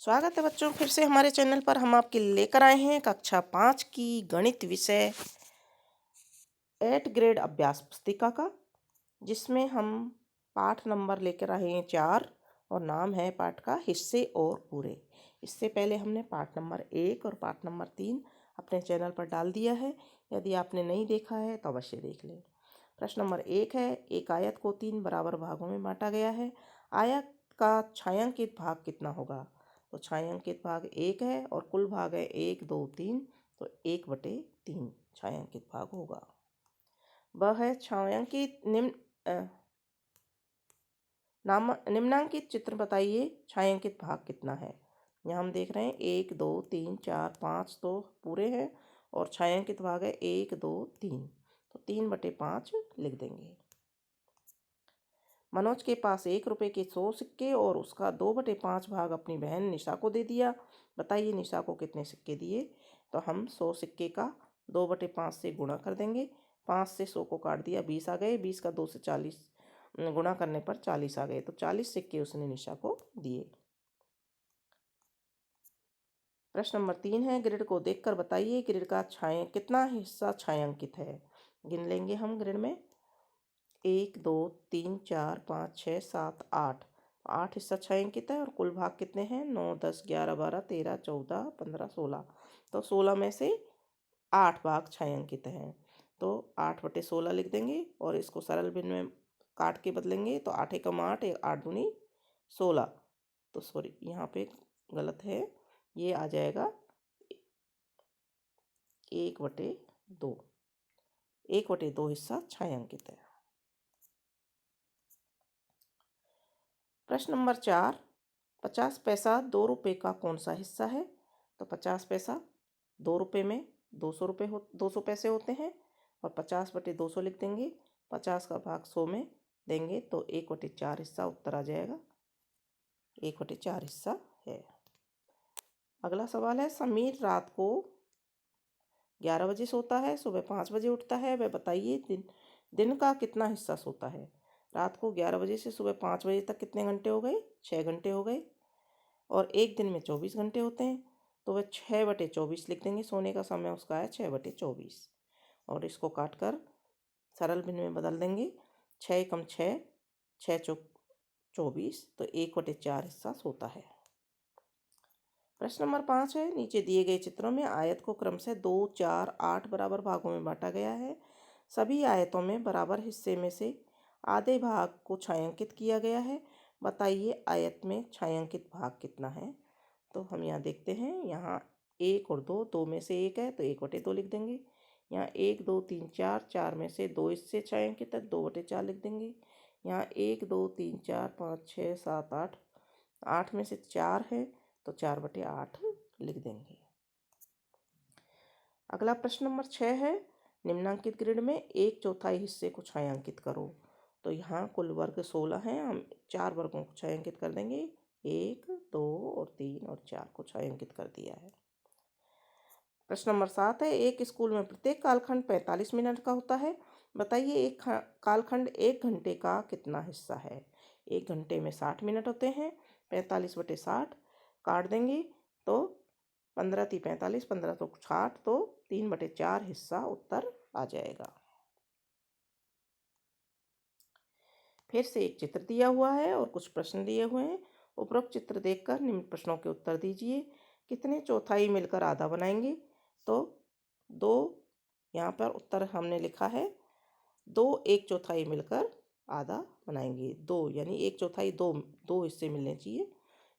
स्वागत है बच्चों, फिर से हमारे चैनल पर हम आपके लिए लेकर आए हैं कक्षा 5 की गणित विषय 8 ग्रेड अभ्यास पुस्तिका का, जिसमें हम पाठ नंबर लेकर आए हैं 4 और नाम है पाठ का हिस्से और पूरे। इससे पहले हमने पाठ नंबर 1 और पाठ नंबर 3 अपने चैनल पर डाल दिया है। यदि आपने नहीं देखा है तो अवश्य देख लें। प्रश्न नंबर 1 है, एक आयत को 3 बराबर भागों में बांटा गया है। आयत का छायांकित भाग कितना होगा? तो छायांकित भाग 1 है और कुल भाग है 1, 2, 3, तो 1/3 छायांकित भाग होगा। वह है छायांकित निम्नांकित चित्र बताइए छायांकित भाग कितना है। यहाँ हम देख रहे हैं 1, 2, 3, 4, 5 तो पूरे हैं और छायांकित भाग है 1, 2, 3, तो 3/5 लिख देंगे। मनोज के पास 1 रुपये के 100 सिक्के और उसका 2/5 भाग अपनी बहन निशा को दे दिया। बताइए निशा को कितने सिक्के दिए। तो हम 100 सिक्के का 2/5 से गुणा कर देंगे। 5 से 100 को काट दिया, 20 आ गए। 20 का 2 से 40 गुणा करने पर 40 आ गए, तो 40 सिक्के उसने निशा को दिए। प्रश्न नंबर 3 है, ग्रिड को देखकर बताइए ग्रिड का कितना हिस्सा छायांकित है। गिन लेंगे हम ग्रिड में 1, 2, 3, 4, 5, 6, 7, 8, 8 हिस्सा छायांकित है और कुल भाग कितने हैं 9, 10, 11, 12, 13, 14, 15, 16, तो 16 में से 8 भाग छायांकित हैं, तो 8/16 लिख देंगे और इसको सरल भिन्न में काट के बदलेंगे तो 8 एकम 8, 8 दूनी 16, तो सॉरी यहाँ पे गलत है, ये आ जाएगा 1/2, 1/2 हिस्सा छायांकित है। प्रश्न नंबर 4, 50 पैसा 2 रुपये का कौन सा हिस्सा है। तो 50 पैसा 2 रुपये में 200 पैसे होते हैं और 50/200 लिख देंगे। 50 का भाग 100 में देंगे तो 1/4 हिस्सा उत्तर आ जाएगा, 1/4 हिस्सा है। अगला सवाल है, समीर रात को 11 बजे सोता है, सुबह 5 बजे उठता है। वह बताइए दिन का कितना हिस्सा सोता है। रात को 11 बजे से सुबह 5 बजे तक कितने घंटे हो गए, 6 घंटे हो गए और एक दिन में 24 घंटे होते हैं, तो वह 6/24 लिख देंगे। सोने का समय उसका है 6/24 और इसको काट कर सरल भिन्न में बदल देंगे। 6 एकम 6, 6 चौक 24, तो 1/4 हिस्सा सोता है। प्रश्न नंबर 5 है, नीचे दिए गए चित्रों में आयत को क्रमशः 2, 4, 8 बराबर भागों में बांटा गया है। सभी आयतों में बराबर हिस्से में से आधे भाग को छायांकित किया गया है। बताइए आयत में छायांकित भाग कितना है। तो हम यहाँ देखते हैं, यहाँ 1 और 2, 2 में से 1 है तो 1/2 लिख देंगे। यहाँ 1, 2, 3, 4, 4 में से 2 इससे छायांकित है, 2/4 लिख देंगे। यहाँ 1, 2, 3, 4, 5, 6, 7, 8, 8 में से 4 है तो 4/8 लिख देंगे। अगला प्रश्न नंबर 6 है, निम्नांकित ग्रिड में 1/4 हिस्से को छायांकित करो। तो यहाँ कुल वर्ग 16 हैं, हम 4 वर्गों को छायांकित कर देंगे। 1, 2 और 3 और 4 को छायांकित कर दिया है। प्रश्न नंबर 7 है, एक स्कूल में प्रत्येक कालखंड 45 मिनट का होता है। बताइए एक कालखंड 1 घंटे का कितना हिस्सा है। 1 घंटे में 60 मिनट होते हैं, 45/60 काट देंगे तो 15 × 45, 15 तो 60, तो 3/4 हिस्सा उत्तर आ जाएगा। फिर से एक चित्र दिया हुआ है और कुछ प्रश्न दिए हुए हैं। उपरोक्त चित्र देखकर निम्न प्रश्नों के उत्तर दीजिए। कितने चौथाई मिलकर आधा बनाएंगे। तो 2, यहाँ पर उत्तर हमने लिखा है 2 1/4 मिलकर आधा बनाएंगे। 2 यानी 1/4, 2 हिस्से मिलने चाहिए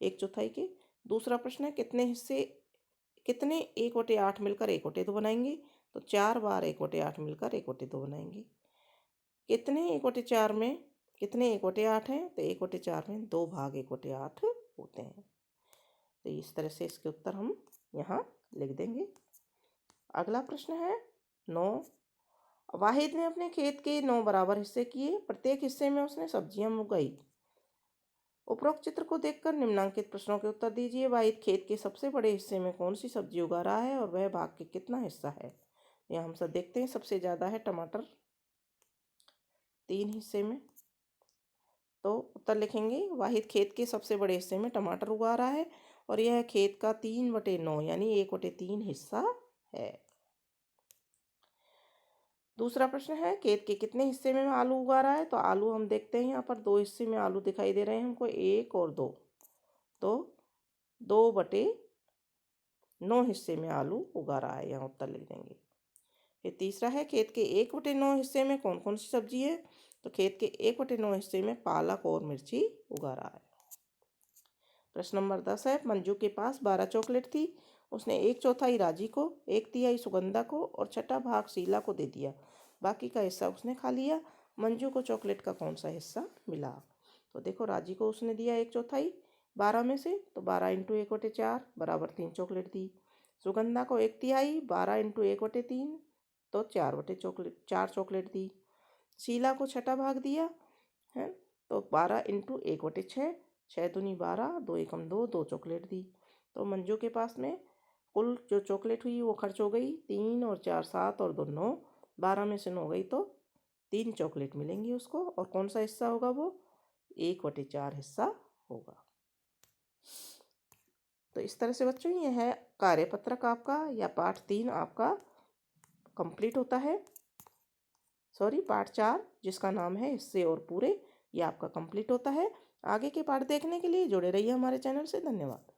1/4 के। दूसरा प्रश्न है, कितने 1/8 मिलकर 1/2 बनाएंगे। तो 4 बार 1/8 मिलकर 1/2 बनाएंगे। कितने 1/4 में कितने 1/8 हैं। तो 1/4 में 2 भाग 1/8 होते हैं। तो इस तरह से इसके उत्तर हम यहाँ लिख देंगे। अगला प्रश्न है 9, वाहिद ने अपने खेत के 9 बराबर हिस्से किए, प्रत्येक हिस्से में उसने सब्जियां उगाई। उपरोक्त चित्र को देखकर निम्नांकित प्रश्नों के उत्तर दीजिए। वाहिद खेत के सबसे बड़े हिस्से में कौन सी सब्जी उगा रहा है और वह भाग के कितना हिस्सा है। यहाँ हम सब देखते हैं, सबसे ज़्यादा है टमाटर 3 हिस्से में, तो उत्तर लिखेंगे, वाहिद खेत के सबसे बड़े हिस्से में टमाटर उगा रहा है और यह खेत का 3/9 यानी 1/3 हिस्सा है। दूसरा प्रश्न है, खेत के कितने हिस्से में आलू उगा रहा है? तो आलू हम देखते हैं यहाँ पर 2 हिस्से में आलू दिखाई दे रहे हैं हमको, 1 और 2। तो 2/9 हिस्से में आलू उगा रहा है, यहाँ उत्तर लिख देंगे। फिर तीसरा है, खेत के 1/9 हिस्से में कौन कौन सी सब्जी है? तो खेत के 1/9 हिस्से में पालक और मिर्ची उगा रहा है। प्रश्न नंबर 10 है, मंजू के पास 12 चॉकलेट थी। उसने 1/4 राजी को, 1/3 सुगंधा को और छठा भाग शीला को दे दिया। बाकी का हिस्सा उसने खा लिया। मंजू को चॉकलेट का कौन सा हिस्सा मिला? तो देखो, राजी को उसने दिया 1/4 12 में से, तो 12 × 1/4 बराबर 3 चॉकलेट दी। सुगंधा को 1/3 12 × 1/3 तो 4 चॉकलेट दी। शीला को छठा भाग दिया है, तो 12 × 1/6 6 दूनी 12 2 एकम 2 2 चॉकलेट दी। तो मंजू के पास में कुल जो चॉकलेट हुई वो खर्च हो गई, 3 और 4 7 और 2 9, 12 में से 9 गई तो 3 चॉकलेट मिलेंगी उसको। और कौन सा हिस्सा होगा? वो 1/4 हिस्सा होगा। तो इस तरह से बच्चों ये है कार्यपत्रक आपका, या पाठ 3 आपका कंप्लीट होता है। सॉरी, पाठ 4 जिसका नाम है हिस्से और पूरे, ये आपका कंप्लीट होता है। आगे के पाठ देखने के लिए जुड़े रहिए हमारे चैनल से। धन्यवाद।